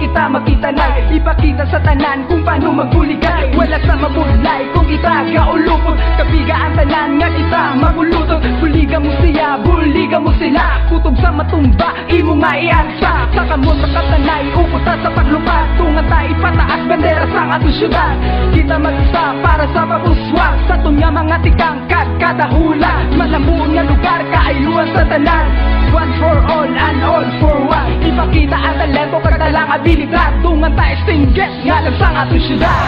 kita makita na ipakita sa tanan kung paano magbuligan. Wala sa mabulay kung kita gaulupot, kabigaan tanan nga kita magulutot. Buligan mo siya, buligan mo sila, kutob sa matumba, imo nga iansa. Sa kamot makatanay, uputa sa paglupa, tungan tayo pataas bandera sa atong syudad. Kita mag-isa para sa pag-uswag, sa tunya mga tikangkad kada hula. Malamuon nga lugar, kaayuan sa tanan. One for all and all for one. Ipakita ang talento, kagdalang abilidad, tungan tayo stinggit nga lang sa atong syudad.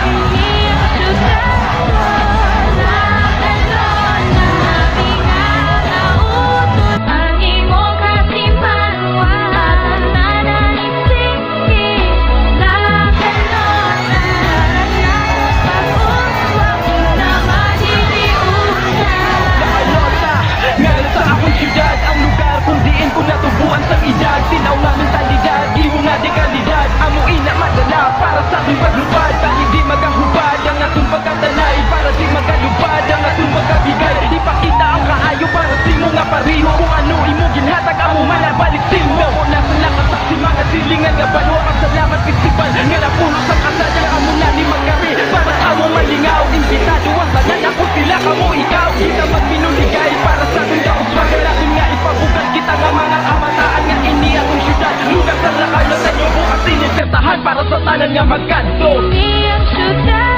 Tinaw na mentalidad, imo nga di kalidad. Amuin na madala para sa ating paglupad. Dahil di magahubad ang atong pagkatanay, para di magalupad ang atong pagkabigay. Ipakita ang kaayo para si mo nga pariho, kung ano imo ginhatag amo manabalik simo. Wala sa nakasak si mga silingan nga balo. Ang salamat festival nga napuno sa kasaya, amo na ni magkari para sa amo malingaw. Imbitado ang tanan, ako sila kamo ikaw. Kita magbinuligay para sa ating kauswag. Natin nga ipabukas kita nga mga kamataan nga ini atong syudad. Lugar sa lakayo sa inyo bukas sinisertahan para sa tanan nga magkanto. Ini ang syudad.